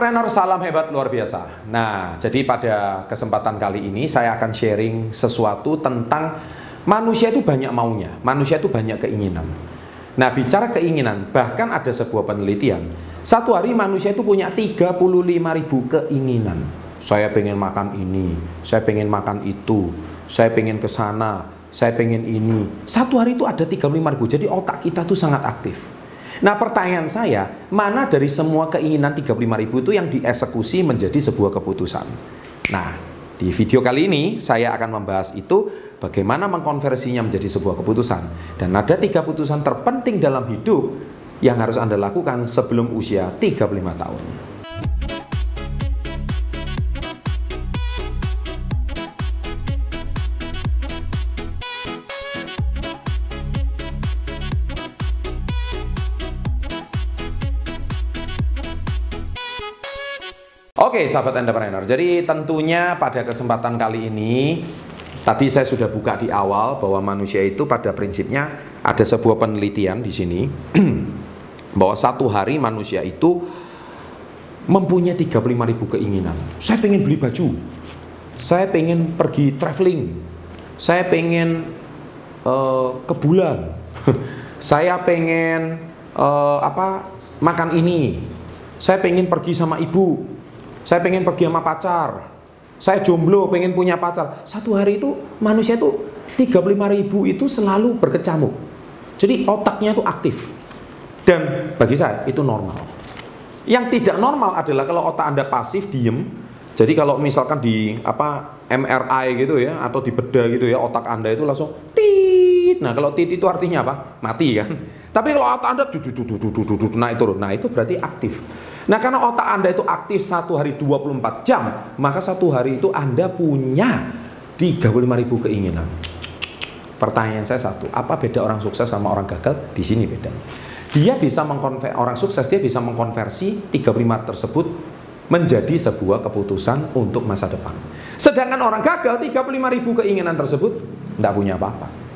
Entrepreneur, salam hebat luar biasa. Nah, jadi pada kesempatan kali ini saya akan sharing sesuatu tentang manusia itu banyak maunya, manusia itu banyak keinginan. Nah, bicara keinginan, bahkan ada sebuah penelitian, satu hari manusia itu punya 35.000 keinginan. Saya pengen makan ini, saya pengen makan itu, saya pengen ke sana, saya pengen ini. Satu hari itu ada 35.000, jadi otak kita tuh sangat aktif. Nah, pertanyaan saya, mana dari semua keinginan 35.000 itu yang dieksekusi menjadi sebuah keputusan? Nah, di video kali ini saya akan membahas itu, bagaimana mengkonversinya menjadi sebuah keputusan. Dan ada 3 keputusan terpenting dalam hidup yang harus Anda lakukan sebelum usia 35 tahun. Oke, sahabat entrepreneur, jadi tentunya pada kesempatan kali ini, tadi saya sudah buka di awal bahwa manusia itu pada prinsipnya ada sebuah penelitian di sini bahwa satu hari manusia itu mempunyai 35.000 keinginan. Saya pengen beli baju, saya pengen pergi traveling, saya pengen ke bulan, saya pengen makan ini, saya pengen pergi sama ibu, saya pengen pergi sama pacar, saya jomblo, pengen punya pacar. Satu hari itu manusia itu 35.000 itu selalu berkecamuk. Jadi otaknya itu aktif. Dan bagi saya itu normal. Yang tidak normal adalah kalau otak Anda pasif, diem. Jadi kalau misalkan di MRI gitu ya, atau di bedah gitu ya, otak Anda itu langsung tit. Nah, kalau tit itu artinya apa? Mati kan. Tapi kalau otak Anda naik turun, nah itu berarti aktif. Nah, karena otak Anda itu aktif satu hari 24 jam, maka satu hari itu Anda punya 35.000 keinginan. Pertanyaan saya satu, apa beda orang sukses sama orang gagal? Di sini beda. Dia bisa orang sukses, dia bisa mengkonversi 35 tersebut menjadi sebuah keputusan untuk masa depan. Sedangkan orang gagal, 35.000 keinginan tersebut tidak punya apa-apa.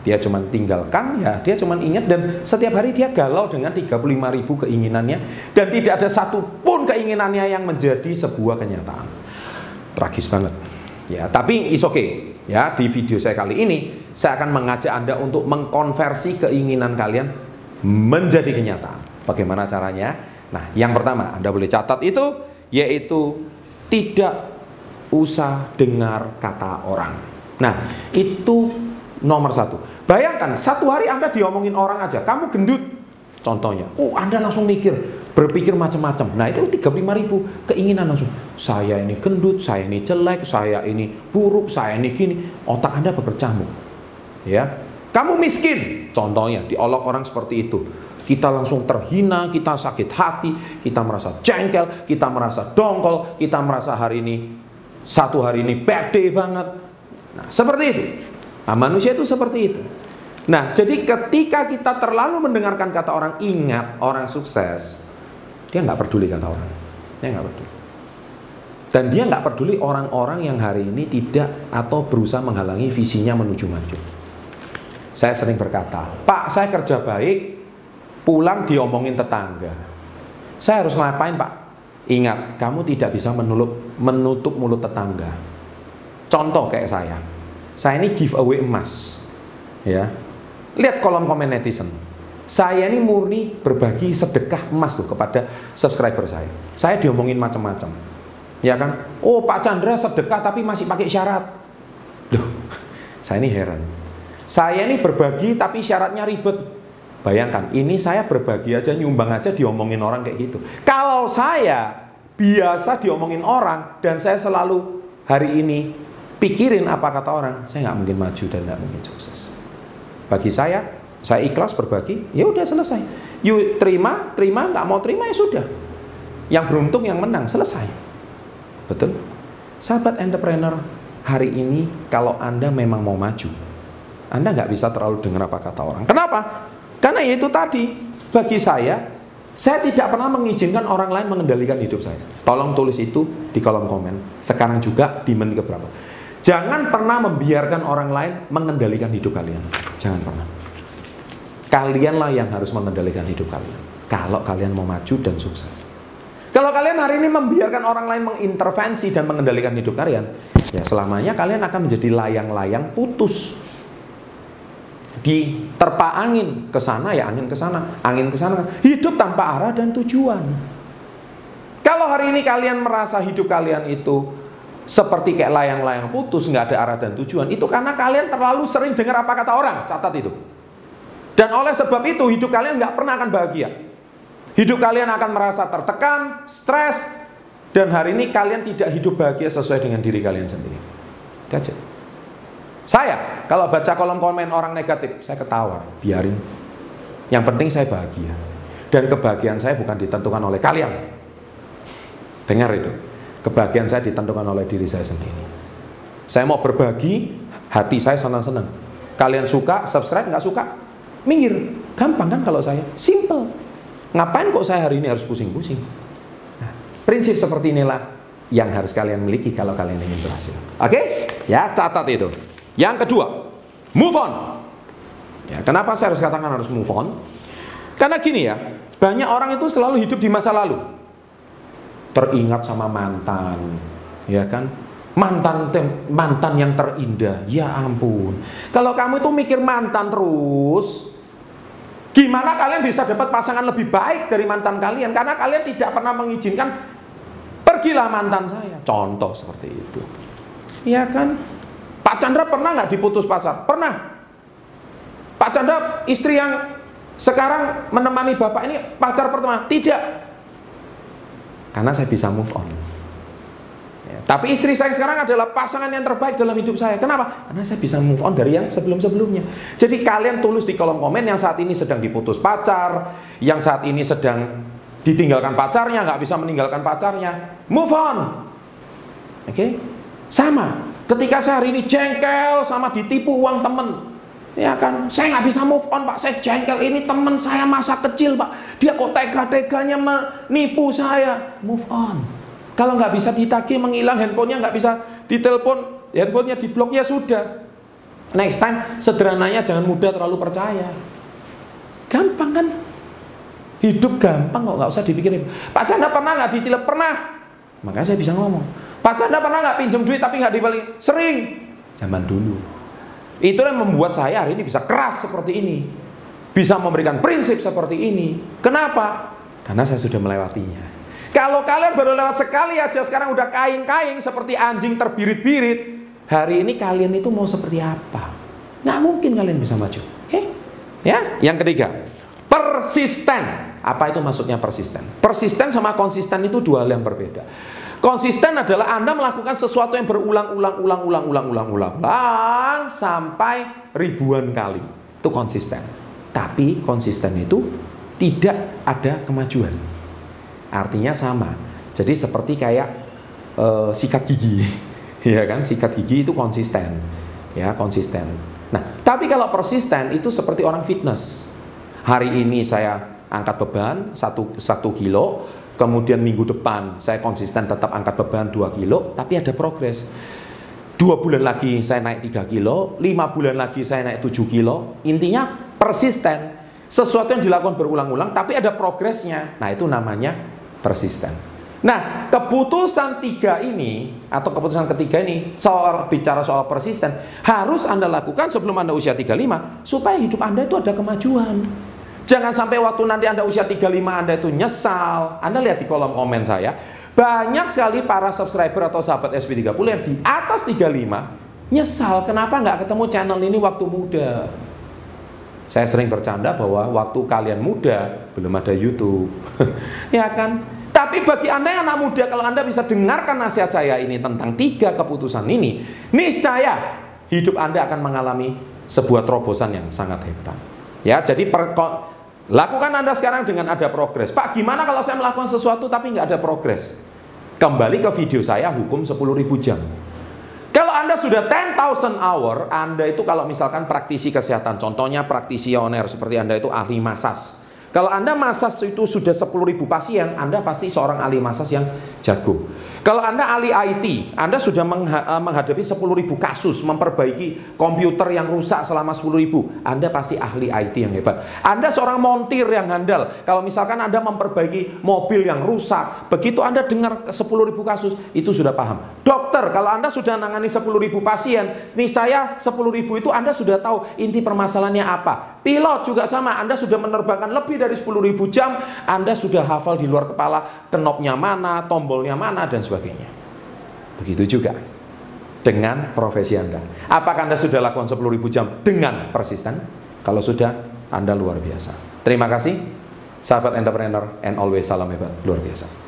Dia cuma tinggalkan, ya dia cuma ingat, dan setiap hari dia galau dengan 35.000 keinginannya, dan tidak ada satupun keinginannya yang menjadi sebuah kenyataan. Tragis banget. Ya, tapi it's okay. Ya, di video saya kali ini saya akan mengajak Anda untuk mengkonversi keinginan kalian menjadi kenyataan. Bagaimana caranya? Nah, yang pertama Anda boleh catat itu, yaitu tidak usah dengar kata orang. Nah, itu nomor 1. Bayangkan, satu hari Anda diomongin orang aja, kamu gendut, contohnya. Anda langsung berpikir macam-macam. Nah, itu 35.000 keinginan langsung. Saya ini gendut, saya ini jelek, saya ini buruk, saya ini gini. Otak Anda berkecamuk. Ya. Kamu miskin, contohnya, diolok orang seperti itu. Kita langsung terhina, kita sakit hati, kita merasa jengkel, kita merasa dongkol, kita merasa satu hari ini bad day banget. Nah, seperti itu. Nah, manusia itu seperti itu. Nah, jadi ketika kita terlalu mendengarkan kata orang, ingat orang sukses, dia nggak peduli kata orang. Dia nggak peduli. Dan dia nggak peduli orang-orang yang hari ini tidak atau berusaha menghalangi visinya menuju maju. Saya sering berkata, Pak, saya kerja baik, pulang diomongin tetangga. Saya harus ngapain, Pak? Ingat, kamu tidak bisa menutup mulut tetangga. Contoh kayak saya ini giveaway emas, ya. Lihat kolom komen netizen. Saya ini murni berbagi sedekah emas tuh kepada subscriber saya. Saya diomongin macam-macam, ya kan? Oh, Pak Chandra sedekah tapi masih pakai syarat. Loh, saya ini heran. Saya ini berbagi tapi syaratnya ribet. Bayangkan, ini saya berbagi aja, nyumbang aja diomongin orang kayak gitu. Kalau saya biasa diomongin orang dan saya selalu hari ini pikirin apa kata orang, saya nggak mungkin maju dan nggak mungkin sukses. Bagi saya ikhlas berbagi, ya udah selesai. You terima, nggak mau terima ya sudah. Yang beruntung yang menang, selesai. Betul? Sahabat entrepreneur, hari ini kalau Anda memang mau maju, Anda nggak bisa terlalu dengar apa kata orang. Kenapa? Karena ya itu tadi, bagi saya tidak pernah mengizinkan orang lain mengendalikan hidup saya. Tolong tulis itu di kolom komen. Sekarang juga di menit keberapa. Jangan pernah membiarkan orang lain mengendalikan hidup kalian. Jangan pernah. Kalianlah yang harus mengendalikan hidup kalian. Kalau kalian mau maju dan sukses. Kalau kalian hari ini membiarkan orang lain mengintervensi dan mengendalikan hidup kalian, ya selamanya kalian akan menjadi layang-layang putus. Diterpa angin ke sana ya angin ke sana, angin ke sana. Hidup tanpa arah dan tujuan. Kalau hari ini kalian merasa hidup kalian itu seperti kayak layang-layang putus, nggak ada arah dan tujuan, itu karena kalian terlalu sering dengar apa kata orang. Catat itu. Dan oleh sebab itu hidup kalian nggak pernah akan bahagia. Hidup kalian akan merasa tertekan, stres, dan hari ini kalian tidak hidup bahagia sesuai dengan diri kalian sendiri. That's it. Saya, kalau baca kolom komen orang negatif, saya ketawa, biarin. Yang penting saya bahagia. Dan kebahagiaan saya bukan ditentukan oleh kalian. Dengar itu. Kebahagiaan saya ditentukan oleh diri saya sendiri. Saya mau berbagi, hati saya senang-senang. Kalian suka, subscribe, nggak suka, minggir. Gampang kan kalau saya? Simple. Ngapain kok saya hari ini harus pusing-pusing? Nah, prinsip seperti inilah yang harus kalian miliki kalau kalian ingin berhasil. Oke? Ya, catat itu. Yang kedua, move on. Ya, kenapa saya harus katakan harus move on? Karena gini ya, banyak orang itu selalu hidup di masa lalu. Teringat sama mantan, ya kan? Mantan yang terindah. Ya ampun. Kalau kamu itu mikir mantan terus, gimana kalian bisa dapat pasangan lebih baik dari mantan kalian? Karena kalian tidak pernah mengizinkan, pergilah mantan saya. Contoh seperti itu. Iya kan? Pak Chandra pernah nggak diputus pacar? Pernah. Pak Chandra istri yang sekarang menemani bapak ini pacar pertama? Tidak. Karena saya bisa move on. Ya, tapi istri saya sekarang adalah pasangan yang terbaik dalam hidup saya. Kenapa? Karena saya bisa move on dari yang sebelum-sebelumnya. Jadi kalian tulis di kolom komen yang saat ini sedang diputus pacar, yang saat ini sedang ditinggalkan pacarnya, nggak bisa meninggalkan pacarnya, move on. Oke? Sama. Ketika saya hari ini jengkel sama ditipu uang temen, ya kan? Saya nggak bisa move on, Pak. Saya jengkel, ini temen saya masa kecil, Pak. Dia kok tega-teganya menipu saya. Move on. Kalau nggak bisa ditagih, menghilang handphonenya, nggak bisa ditelepon, handphonenya diblok, ya sudah. Next time, sederhananya jangan mudah terlalu percaya. Gampang kan? Hidup gampang kok, nggak usah dipikirin. Pak Chandra pernah nggak ditelepon? Pernah. Makanya saya bisa ngomong. Pak Chandra pernah nggak pinjam duit tapi nggak dibalik? Sering. Zaman dulu. Itulah yang membuat saya hari ini bisa keras seperti ini. Bisa memberikan prinsip seperti ini. Kenapa? Karena saya sudah melewatinya. Kalau kalian baru lewat sekali aja, sekarang udah kaing-kaing seperti anjing terbirit-birit, hari ini kalian itu mau seperti apa? Nggak mungkin kalian bisa maju. Oke? Ya, yang ketiga, persisten. Apa itu maksudnya persisten? Persisten sama konsisten itu dua hal yang berbeda. Konsisten adalah Anda melakukan sesuatu yang berulang-ulang sampai ribuan kali. Itu konsisten. Tapi konsisten itu tidak ada kemajuan. Artinya sama. Jadi seperti kayak sikat gigi. Ya kan? Sikat gigi itu konsisten. Ya, konsisten. Nah, tapi kalau persisten itu seperti orang fitness. Hari ini saya angkat beban 1 kilo, kemudian minggu depan saya konsisten tetap angkat beban 2 kilo, tapi ada progres. 2 bulan lagi saya naik 3 kilo, 5 bulan lagi saya naik 7 kilo. Intinya persisten. Sesuatu yang dilakukan berulang-ulang, tapi ada progresnya. Nah, itu namanya persisten. Nah, keputusan 3 ini, atau keputusan ketiga ini, bicara soal persisten, harus Anda lakukan sebelum Anda usia 35, supaya hidup Anda itu ada kemajuan. Jangan sampai waktu nanti Anda usia 35 Anda itu nyesal. Anda lihat di kolom komen saya, banyak sekali para subscriber atau sahabat SP30 yang di atas 35 nyesal, kenapa nggak ketemu channel ini waktu muda. Saya sering bercanda bahwa waktu kalian muda belum ada YouTube. Ya kan? Tapi bagi Anda yang anak muda, kalau Anda bisa dengarkan nasihat saya ini tentang 3 keputusan ini, niscaya hidup Anda akan mengalami sebuah terobosan yang sangat hebat. Ya, jadi lakukan Anda sekarang dengan ada progres. Pak, gimana kalau saya melakukan sesuatu tapi nggak ada progres? Kembali ke video saya, hukum 10.000 jam. Kalau Anda sudah 10,000 hour, Anda itu kalau misalkan praktisi kesehatan, contohnya praktisioner seperti Anda itu ahli masas. Kalau Anda masas itu sudah 10.000 pasien, Anda pasti seorang ahli masas yang jago. Kalau Anda ahli IT, Anda sudah menghadapi 10.000 kasus, memperbaiki komputer yang rusak selama 10.000, Anda pasti ahli IT yang hebat. Anda seorang montir yang handal, kalau misalkan Anda memperbaiki mobil yang rusak, begitu Anda dengar 10.000 kasus, itu sudah paham. Dokter, kalau Anda sudah nangani 10.000 pasien, nih saya 10.000 itu Anda sudah tahu inti permasalahannya apa. Pilot juga sama, Anda sudah menerbangkan lebih dari 10.000 jam, Anda sudah hafal di luar kepala knopnya mana, tombolnya mana, dan sebagainya. Begitu juga dengan profesi Anda. Apakah Anda sudah lakukan 10.000 jam dengan persisten? Kalau sudah, Anda luar biasa. Terima kasih, sahabat entrepreneur, and always salam hebat, luar biasa.